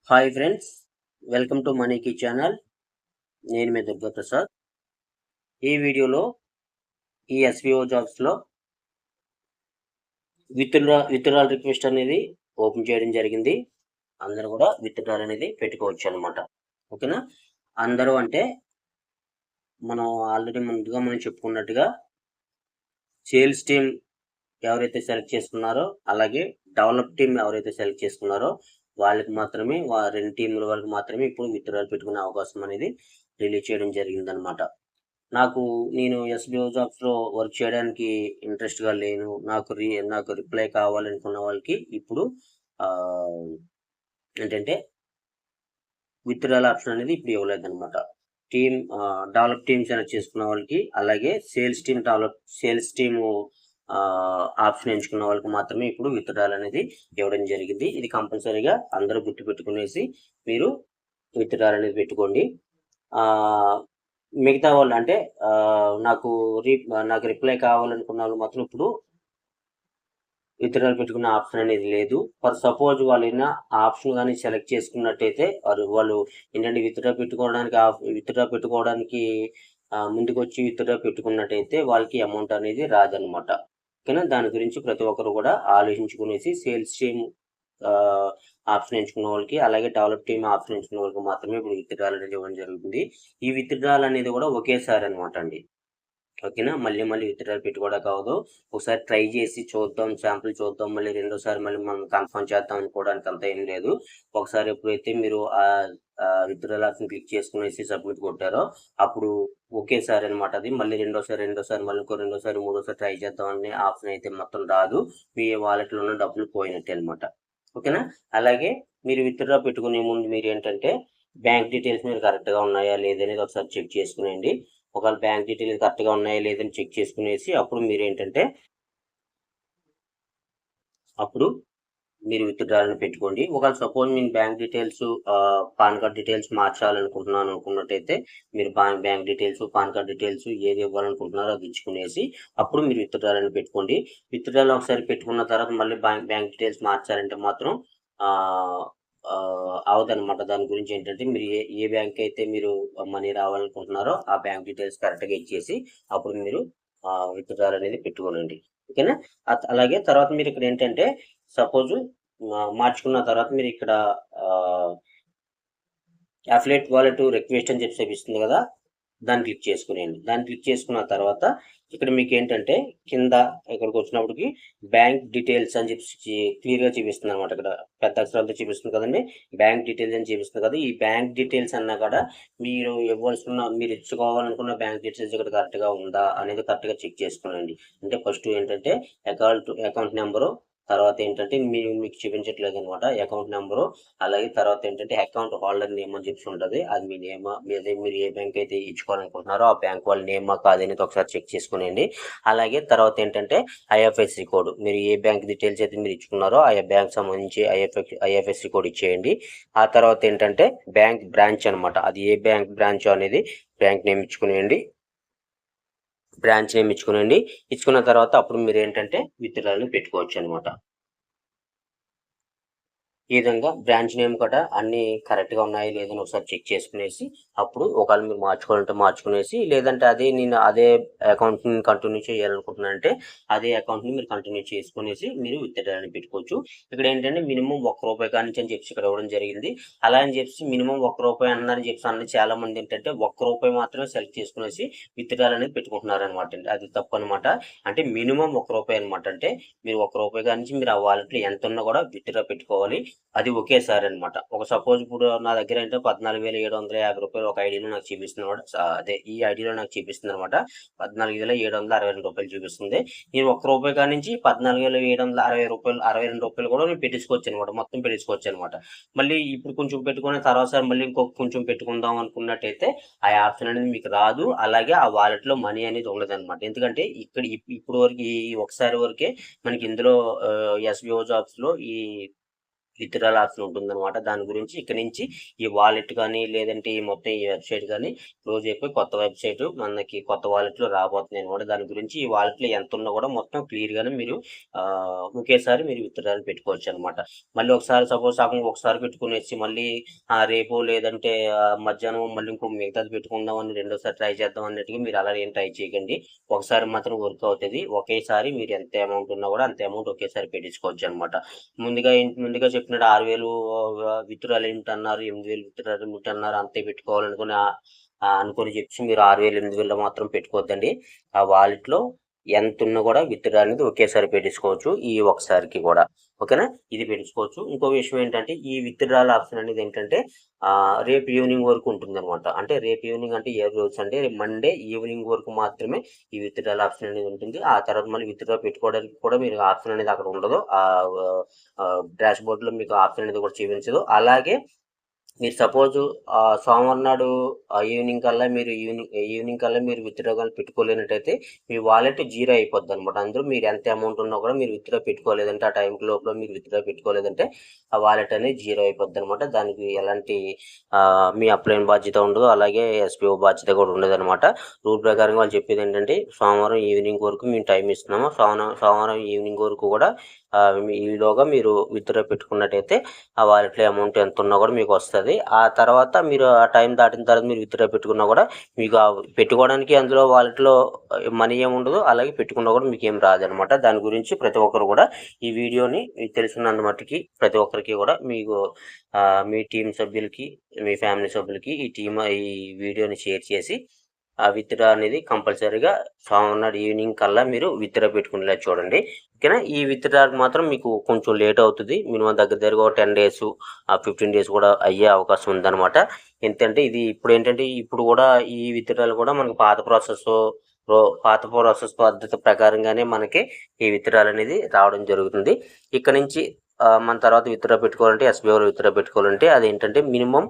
Hi friends, welcome to మనీకి channel. నేను మీ దుర్గా ప్రసాద్. ఈ వీడియోలో ఈ ఎస్‌బీఓ జాబ్స్‌లో విత్‌డ్రాల్ రిక్వెస్ట్ అనేది ఓపెన్ చేయడం జరిగింది. అందరూ కూడా విత్‌డ్రాల్ అనేది పెట్టుకోవచ్చనమాట. ఓకేనా? అందరూ అంటే మనం ఆల్రెడీ ముందుగా మనం చెప్పుకున్నట్టుగా సేల్స్ టీమ్ ఎవరైతే సెలెక్ట్ చేసుకున్నారో, అలాగే డెవలప్ టీమ్ ఎవరైతే సెలెక్ట్ చేసుకున్నారో వాళ్ళకి మాత్రమే 2 టీముల వరకు మాత్రమే ఇప్పుడు విత్‌డ్రాల్ పెట్టుకునే అవకాశం అనేది రిలీజ్ చేయడం జరిగిందనమాట. నేను ఎస్‌బీఓ జాబ్స్‌లో వర్క్ చేయడానికి ఇంట్రెస్ట్‌గా లేను. నాకు రిప్లై కావాలనుకున్న వాళ్ళకి ఇప్పుడు ఆహ్, ఏంటంటే విత్‌డ్రాల్ ఆప్షన్ అనేది ఇప్పుడు ఇవ్వలేదనమాట. డెవలప్ టీమ్ సెలెక్ట్ చేసుకున్న వాళ్ళకి, అలాగే సేల్స్ టీము ఆప్షన్ ఎంచుకున్న వాళ్ళకి మాత్రమే ఇప్పుడు విత్‌డ్రాల్ అనేది ఇవ్వడం జరిగింది. ఇది కంపల్సరీగా అందరూ గుర్తుపెట్టుకునేసి మీరు విత్‌డ్రాల్ అనేది పెట్టుకోండి. ఆహ్, మిగతా వాళ్ళు అంటే నాకు రిప్లై కావాలనుకున్న వాళ్ళు మాత్రం ఇప్పుడు విత్‌డ్రాల్ పెట్టుకునే ఆప్షన్ అనేది లేదు. సపోజ్ వాళ్ళేమైనా ఆ ఆప్షన్ గాని సెలెక్ట్ చేసుకున్నట్టయితే వాళ్ళు ఏంటంటే విత్‌డ్రా పెట్టుకోవడానికి ముందుకొచ్చి విత్‌డ్రా పెట్టుకున్నట్టయితే వాళ్ళకి అమౌంట్ అనేది రాదనమాట. ఓకేనా? దాని గురించి ప్రతి ఒక్కరు కూడా ఆలోచించుకునేసి సేల్స్ టీమ్ ఆహ్, ఆప్షన్ ఎంచుకున్న వాళ్ళకి, అలాగే డెవలప్ టీమ్ ఆప్షన్ ఎంచుకున్న వాళ్ళకి మాత్రమే ఇప్పుడు విత్‌డ్రాల్ అనేది ఇవ్వడం జరుగుతుంది. ఈ విత్‌డ్రాల్ అనేది కూడా ఒకేసారి అనమాట అండి. ఓకేనా? మళ్ళీ మళ్ళీ విత్‌డ్రాల్ పెట్టుకోవడానికి అవ్వదు. ఒకసారి ట్రై చేసి చూద్దాం, శాంపుల్ చూద్దాం. మళ్ళీ రెండోసారి మళ్ళీ మనం కన్ఫర్మ్ చేద్దాం అనుకోవడానికి అంతా ఏం లేదు. ఒకసారి ఎప్పుడైతే మీరు విత్‌డ్రాల్ ఆప్షన్ క్లిక్ చేసుకునేసి సబ్మిట్ కొట్టారో, అప్పుడు ఒకేసారి అనమాట అది. మళ్ళీ రెండోసారి మళ్ళీ రెండోసారి, మూడోసారి ట్రై చేద్దాం అనే ఆప్షన్ అయితే మొత్తం రాదు. మీ వాలెట్‌లో ఉన్న డబ్బులు పోయినట్టే అనమాట. ఓకేనా? అలాగే మీరు విత్‌డ్రా పెట్టుకునే ముందు మీరేంటంటే బ్యాంక్ డీటెయిల్స్ మీరు కరెక్ట్‌గా ఉన్నాయా లేదనేది ఒకసారి చెక్ చేసుకునేయండి. ఒకవేళ బ్యాంక్ డీటెయిల్స్ కరెక్ట్‌గా ఉన్నాయా లేదని చెక్ చేసుకునేసి అప్పుడు మీరు విత్‌డ్రాల్‌ని పెట్టుకోండి. ఒకవేళ సపోజ్ నేను bank details pan card details మార్చాలనుకుంటున్నాను అనుకున్నట్టయితే మీరు bank details, pan card details ఏది ఇవ్వాలనుకుంటున్నారో అది ఇచ్చుకునేసి అప్పుడు మీరు విత్‌డ్రాల్‌ని పెట్టుకోండి. విత్‌డ్రాల్ ఒకసారి పెట్టుకున్న తర్వాత మళ్ళీ బ్యాంక్ డీటెయిల్స్ మార్చాలంటే మాత్రం ఆహ్, అవ్వదనమాట. దాని గురించి ఏంటంటే మీరు ఏ బ్యాంక్ అయితే మీరు మనీ రావాలనుకుంటున్నారో ఆ బ్యాంక్ డీటెయిల్స్ కరెక్ట్‌గా ఇచ్చేసి అప్పుడు మీరు విత్‌డ్రాల్ అనేది పెట్టుకోనండి. ఓకేనా? అలాగే తర్వాత మీరిక్కడేంటంటే సపోజు మార్చుకున్న తర్వాత మీరిక్కడ ఆహ్, అఫిలియేట్ వాలెట్ రిక్వెస్ట్ అని చెప్పి చూపిస్తుంది గదా! దాన్ని క్లిక్ చేసుకునేయండి. దాన్ని క్లిక్ చేసుకున్న తర్వాత ఇక్కడ మీకేంటంటే కింద ఇక్కడికొచ్చినప్పటికి బ్యాంక్ డీటెయిల్స్ అని చెప్పి క్లియర్‌గా చూపిస్తుందనమాట. ఇక్కడ పెద్ద అక్షరాలతో చూపిస్తుంది కదండీ! బ్యాంక్ డీటెయిల్స్ అని చూపిస్తుంది కదా! ఈ బ్యాంక్ డీటెయిల్స్ అన్నా కూడా మీరు ఇచ్చుకోవాలనుకున్న బ్యాంక్ డీటెయిల్స్ ఇక్కడ కరెక్ట్‌గా ఉందా అనేది కరెక్ట్‌గా చెక్ చేసుకోనండి. అంటే ఫస్ట్ ఏంటంటే అకౌంట్ నంబరు, తర్వాత ఏంటంటే మీకు చూపించట్లేదనమాట. అకౌంట్ నంబరు, అలాగే తర్వాత ఏంటంటే అకౌంట్ హోల్డర్ నేమ్ అని చెప్పేసి ఉంటది. అది మీ నేమా? మీరు ఏ బ్యాంక్ అయితే ఇచ్చుకోవాలనుకుంటున్నారో ఆ బ్యాంక్ వాళ్ళ నేమా కాదనేది ఒకసారి చెక్ చేసుకునేయండి. అలాగే తర్వాత ఏంటంటే ఐఎఫ్ఎస్‌సి కోడ్. మీరు ఏ బ్యాంక్ డీటెయిల్స్ అయితే మీరు ఇచ్చుకున్నారో ఆయా బ్యాంక్ సంబంధించి ఐఎఫ్ఎస్‌సి కోడ్ ఇచ్చేయండి. ఆ తర్వాత ఏంటంటే బ్యాంక్ బ్రాంచ్ అనమాట. అది ఏ బ్యాంక్ బ్రాంచో అనేది బ్యాంక్ నేమ్ ఇచ్చుకునేయండి. ఇచ్చుకున్న తర్వాత అప్పుడు మీరేంటంటే విత్‌డ్రాల్‌ని పెట్టుకోవచ్చనమాట. ఈ విధంగా బ్రాంచ్ నేమ్ కూడా అన్నీ కరెక్ట్‌గా ఉన్నాయో లేదని ఒకసారి చెక్ చేసుకునేసి, అప్పుడు ఒకవేళ మీరు మార్చుకోవాలంటే మార్చుకునేసి, లేదంటే అదే అకౌంట్‌ని కంటిన్యూ చేయాలనుకుంటున్నారంటే, అదే అకౌంట్‌ని మీరు కంటిన్యూ చేసుకునేసి మీరు విత్‌డ్రాల్‌ని పెట్టుకోవచ్చు. ఇక్కడేంటంటే మినిమమ్ రూ. 1 కానించి అని చెప్పేసి ఇక్కడ ఇవ్వడం జరిగింది. అలా అని చెప్పేసి మినిమమ్ రూ. 1 అన్నారని చెప్పేసి చాలామంది ఏంటంటే రూ. 1 మాత్రమే సెలెక్ట్ చేసుకునేసి విత్‌డ్రాల్ అనేది పెట్టుకుంటున్నారనమాట అండి. అది తప్పనమాట. అంటే మినిమమ్ రూ. 1 అనమాట. అంటే మీరు రూ. 1 కానించి మీరు ఆ వాలెట్‌లో ఎంతున్నా కూడా విత్‌డ్రా పెట్టుకోవాలి. అది ఒకేసారనమాట. సపోజ్ ఇప్పుడు నా దగ్గర ఏంటంటే రూ. 14,750 ఒక ఐడీలో నాకు చూపిస్తుందనమాట. ఈ ఐడీలో నాకు చూపిస్తుందనమాట. రూ. 14,762 చూపిస్తుంది. నేను రూ. 1 కానించి రూ. 14,762 కూడా నేను పెట్టించుకోవచ్చనమాట. మొత్తం పెట్టించుకోవచ్చనమాట. మళ్ళీ ఇప్పుడు కొంచెం పెట్టుకొని తర్వాత సారి మళ్ళీ ఇంకొక కొంచెం పెట్టుకుందాం అనుకున్నట్టయితే ఆ ఆప్షన్ అనేది మీకు రాదు. అలాగే ఆ వాలెట్‌లో మనీ అనేది ఉండదనమాట. ఎందుకంటే ఇప్పుడు వరకు ఈ ఒకసారి వరకే మనకి ఇందులో ఎస్‌బీఓ జాబ్స్‌లో విత్డ్రాల్ ఆప్షన్ ఉంటుందన్నమాట. దాని గురించి ఇక్కడ నుంచి ఈ వాలెట్ కానీ లేదంటే ఈ మొత్తం ఈ వెబ్సైట్ కానీ క్లోజ్ అయిపోయి కొత్త వెబ్సైట్ మనకి కొత్త వాలెట్లో రాబోతుంది అనమాట. దాని గురించి ఈ వాలెట్లో ఎంత ఉన్నా కూడా మొత్తం క్లియర్గానే మీరు ఒకేసారి మీరు విత్డ్రాల్ పెట్టుకోవచ్చు అనమాట. మళ్ళీ ఒకసారి సపోజ్ సగం ఒకసారి పెట్టుకునేసి మళ్ళీ రేపు లేదంటే మధ్యాహ్నం మళ్ళీ ఇంకో మిగతాది పెట్టుకుందాం అని రెండోసారి ట్రై చేద్దాం అన్నట్టుగా మీరు అలా ఏం ట్రై చేయకండి. ఒకసారి మాత్రం వర్క్ అవుతుంది. ఒకేసారి మీరు ఎంత అమౌంట్ ఉన్నా కూడా అంత అమౌంట్ ఒకేసారి పెట్టించుకోవచ్చు అనమాట. ముందుగా చెప్పినట్టు 6,000 విత్డ్రాల్ లిమిట్ అన్నారు, 8,000 విత్డ్రాల్ లిమిట్ అన్నారు, అంతే పెట్టుకోవాలనుకుని అనుకుని చెప్పి మీరు 6,000 8,000 మాత్రం పెట్టుకోవద్దండి. ఆ వాలెట్లో ఎంత ఉన్నా కూడా విత్డ్రా అనేది ఒకేసారి పెట్టించుకోవచ్చు ఈ ఒకసారికి కూడా. ఓకేనా, ఇది పెట్టించుకోవచ్చు. ఇంకో విషయం ఏంటంటే ఈ విత్డ్రాల్ ఆప్షన్ అనేది ఏంటంటే రేపు ఈవినింగ్ వరకు ఉంటుంది అనమాట. అంటే రేపు ఈవినింగ్ అంటే ఏ రోజు అంటే మండే ఈవినింగ్ వరకు మాత్రమే ఈ విత్డ్రాల్ ఆప్షన్ అనేది ఉంటుంది. ఆ తర్వాత మళ్ళీ విత్డ్రా పెట్టుకోవడానికి కూడా మీరు ఆప్షన్ అనేది అక్కడ ఉండదు. డాష్ బోర్డ్లో మీకు ఆప్షన్ అనేది కూడా చూపించదు. అలాగే మీరు సపోజ్ సోమవారం నాడు ఈవినింగ్ కల్లా మీరు విత్డ్రా కానీ పెట్టుకోలేనట్టయితే మీ వాలెట్ జీరో అయిపోద్ది అనమాట. అందులో మీరు ఎంత అమౌంట్ ఉన్నా కూడా మీరు విత్డ్రా పెట్టుకోలేదంటే ఆ టైం లోపల మీరు విత్డ్రా పెట్టుకోలేదంటే ఆ వాలెట్ అనేది జీరో అయిపోద్ది అనమాట. దానికి ఎలాంటి మీ అప్లైన్ బాధ్యత ఉండదు, అలాగే ఎస్పీఓ బాధ్యత కూడా ఉండదు అనమాట. రూల్ ప్రకారం వాళ్ళు చెప్పేది ఏంటంటే సోమవారం ఈవినింగ్ వరకు మేము టైం ఇస్తున్నాము. సోమవారం ఈవినింగ్ వరకు కూడా ఈలోగా మీరు విత్డ్రా పెట్టుకున్నట్టయితే ఆ వాలెట్లో అమౌంట్ ఎంత ఉన్నా కూడా మీకు వస్తుంది. ఆ తర్వాత మీరు ఆ టైం దాటిన తర్వాత మీరు విత్డ్రా పెట్టుకున్నా కూడా మీకు పెట్టుకోవడానికి అందులో వాలెట్లో మనీ ఏమి ఉండదు, అలాగే పెట్టుకున్నా కూడా మీకు ఏం రాదనమాట. దాని గురించి ప్రతి ఒక్కరు కూడా ఈ వీడియోని తెలిసినంత మట్టుకి ప్రతి ఒక్కరికి కూడా మీకు మీ టీం సభ్యులకి మీ ఫ్యామిలీ సభ్యులకి ఈ వీడియోని షేర్ చేసి ఆ విత్డ్రా అనేది కంపల్సరీగా సోమవారం నాడు ఈవినింగ్ కల్లా మీరు విత్డ్రా పెట్టుకునేలా చూడండి. ఓకేనా, ఈ విత్డ్రాకి మాత్రం మీకు కొంచెం లేట్ అవుతుంది. మినిమం దగ్గరగా 10 days 15 days కూడా అయ్యే అవకాశం ఉందన్నమాట. ఎందుకంటే ఇది ఇప్పుడు కూడా ఈ విత్డ్రాలు కూడా మనకు పాత ప్రాసెస్ పద్ధతి ప్రకారంగానే మనకి ఈ విత్డ్రాలు అనేది రావడం జరుగుతుంది. ఇక్కడ నుంచి మన తర్వాత విత్డ్రా పెట్టుకోవాలంటే ఎస్బీఐలో విత్డ్రా పెట్టుకోవాలంటే అదేంటంటే మినిమం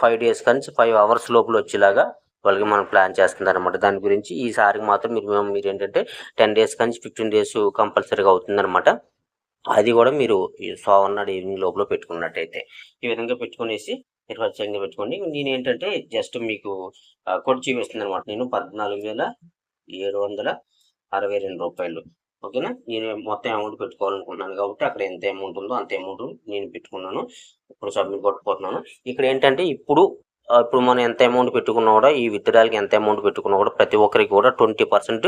5 days నుంచి 5 hours లోపల వచ్చేలాగా వాళ్ళకి మనం ప్లాన్ చేస్తుంది అనమాట. దాని గురించి ఈసారికి మాత్రం మీరు ఏంటంటే 10 days నుంచి 15 days కంపల్సరీగా అవుతుందన్నమాట. అది కూడా మీరు సోమవారం నాడు ఈవినింగ్ లోపల పెట్టుకున్నట్టయితే ఈ విధంగా పెట్టుకునేసి మీరు ఖచ్చితంగా పెట్టుకోండి. నేను ఏంటంటే జస్ట్ మీకు కొట్టి చూపిస్తుంది అనమాట. నేను 14,762 రూపాయలు. ఓకేనా, నేను మొత్తం అమౌంట్ పెట్టుకోవాలనుకుంటున్నాను కాబట్టి అక్కడ ఎంత అమౌంట్ ఉందో అంత అమౌంట్ నేను పెట్టుకున్నాను. ఇప్పుడు సబ్మిట్ కొట్టుకుంటున్నాను. ఇక్కడ ఏంటంటే ఇప్పుడు మనం ఎంత అమౌంట్ పెట్టుకున్నా కూడా ఈ విత్డ్రాల్కి ఎంత అమౌంట్ పెట్టుకున్నా కూడా ప్రతి ఒక్కరికి కూడా 20%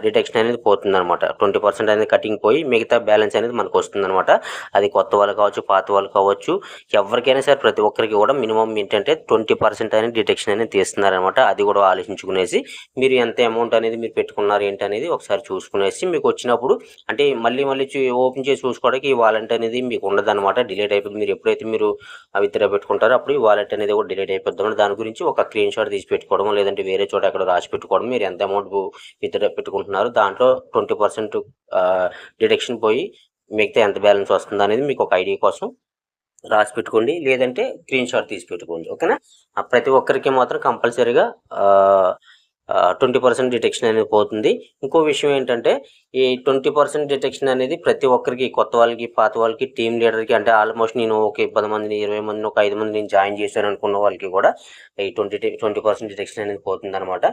డిడక్షన్ అనేది పోతుంది అనమాట. 20% అనేది కటింగ్ పోయి మిగతా బ్యాలెన్స్ అనేది మనకు వస్తుంది అనమాట. అది కొత్త వాళ్ళు కావచ్చు, పాత వాళ్ళు కావచ్చు, ఎవరికైనా సరే ప్రతి ఒక్కరికి కూడా మినిమం ఏంటంటే 20% అనేది డిడక్షన్ అనేది తీస్తున్నారనమాట. అది కూడా ఆలోచించుకునేసి మీరు ఎంత అమౌంట్ అనేది మీరు పెట్టుకున్నారు ఏంటి అనేది ఒకసారి చూసుకునేసి మీకు వచ్చినప్పుడు అంటే మళ్ళీ ఓపెన్ చేసి చూసుకోవడానికి ఈ వాలెట్ అనేది మీకు ఉండదన్నమాట. డిలీట్ అయిపోతుంది. మీరు ఎప్పుడైతే మీరు విత్డ్రా పెట్టుకుంటారో అప్పుడు ఈ వాలెట్ అనేది కూడా డిలీట్ అయిపోద్దాం. దాని గురించి ఒక స్క్రీన్ షాట్ తీసి పెట్టుకోవడం, లేదంటే వేరే చోట ఎక్కడ రాసి పెట్టుకోవడం, మీరు ఎంత అమౌంట్ విత్డ్రా పెట్టుకుంటున్నారు దాంట్లో 20% డిడక్షన్ పోయి మిగతా ఎంత బ్యాలెన్స్ వస్తుంది అనేది మీకు ఒక ఐడియా కోసం రాసి పెట్టుకోండి, లేదంటే స్క్రీన్ షాట్ తీసి పెట్టుకోండి. ఓకేనా, ప్రతి ఒక్కరికి మాత్రం కంపల్సరీగా 20% డిటెక్షన్ అనేది పోతుంది. ఇంకో విషయం ఏంటంటే ఈ 20% డిటెక్షన్ అనేది ప్రతి ఒక్కరికి, కొత్త వాళ్ళకి, పాత వాళ్ళకి, టీమ్ లీడర్కి, అంటే ఆల్మోస్ట్ నేను ఒక 10 మందిని 20 మందిని ఒక 5 మంది నేను జాయిన్ చేశాను అనుకున్న వాళ్ళకి కూడా ఈ 20% డిటెక్షన్ అనేది పోతుంది అనమాట.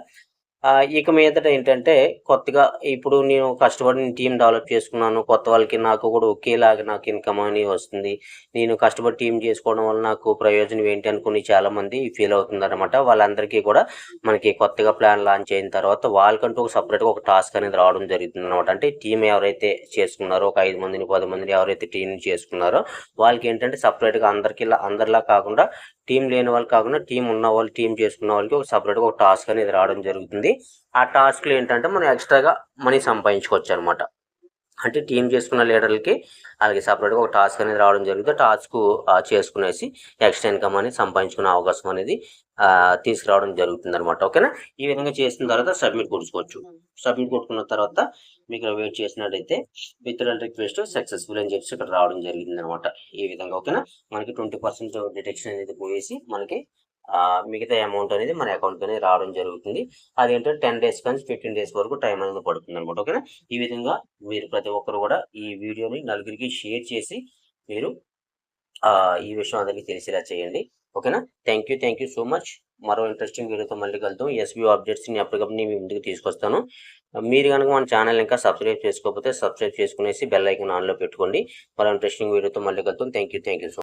ఇక మీదట ఏంటంటే కొత్తగా ఇప్పుడు నేను కష్టపడి నేను టీం డెవలప్ చేసుకున్నాను, కొత్త వాళ్ళకి నాకు కూడా ఒకేలాగా నాకు ఇన్కమ్ అని వస్తుంది, నేను కష్టపడి టీం చేసుకోవడం వల్ల నాకు ప్రయోజనం ఏంటి అనుకుని చాలామంది ఫీల్ అవుతుందన్నమాట. వాళ్ళందరికీ కూడా మనకి కొత్తగా ప్లాన్ లాంచ్ అయిన తర్వాత వాళ్ళకంటూ ఒక సపరేట్గా ఒక టాస్క్ అనేది రావడం జరుగుతుంది అనమాట. అంటే టీం ఎవరైతే చేసుకున్నారో ఒక 5 మందిని 10 మందిని ఎవరైతే టీం చేసుకున్నారో వాళ్ళకి ఏంటంటే సపరేట్గా అందరిలా కాకుండా టీం లేని వాళ్ళు కాకుండా టీం ఉన్న వాళ్ళు, టీం చేసుకున్న వాళ్ళకి ఒక సపరేట్గా ఒక టాస్క్ అనేది రావడం జరుగుతుంది. ఆ టాస్క్లు ఏంటంటే మనం ఎక్స్ట్రాగా మనీ సంపాదించుకోవచ్చు అనమాట. అంటే టీం చేసుకున్న లీడర్లకి అలాగే సపరేట్గా ఒక టాస్క్ అనేది రావడం జరుగుతుంది. టాస్క్ చేసుకునేసి ఎక్స్ట్రా ఇన్కమ్ అనేది సంపాదించుకునే అవకాశం అనేది తీసుకురావడం జరుగుతుంది అనమాట. ఓకేనా, ఈ విధంగా చేసిన తర్వాత సబ్మిట్ కొట్టుకోవచ్చు. సబ్మిట్ కొట్టుకున్న తర్వాత మీకు వెయిట్ చేసినట్టయితే విత్డ్రాల్ రిక్వెస్ట్ సక్సెస్ఫుల్ అని చెప్పి ఇక్కడ రావడం జరిగింది అనమాట. ఈ విధంగా ఓకేనా, మనకి 20% డిటెక్షన్ అనేది పోయేసి మనకి మిగతా అమౌంట్ అనేది మన అకౌంట్ అనేది రావడం జరుగుతుంది. అదేంటంటే 10 days నుంచి 15 days వరకు టైం అనేది పడుతుంది అనమాట. ఓకేనా, ఈ విధంగా మీరు ప్రతి ఒక్కరు కూడా ఈ వీడియోని నలుగురికి షేర్ చేసి మీరు ఈ విషయం అందరికీ తెలిసేలా చేయండి. ఓకేనా? Thank you so much. మరో ఇంట్రెస్టింగ్ వీడియోతో మళ్ళీ కలుద్దాం. ఎస్‌బీఓ అప్డేట్స్‌ని ఎప్పటికప్పుడు నేను మీ ముందుకు తీసుకొస్తాను. మీరు గనుక మన ఛానల్ ఇంకా సబ్స్క్రైబ్ చేసుకోకపోతే సబ్స్క్రైబ్ చేసుకునేసి బెల్ ఐకాన్ ఆన్‌లో పెట్టుకోండి. మరో ఇంట్రెస్టింగ్ వీడియోతో మళ్ళీ కలుద్దాం. Thank you so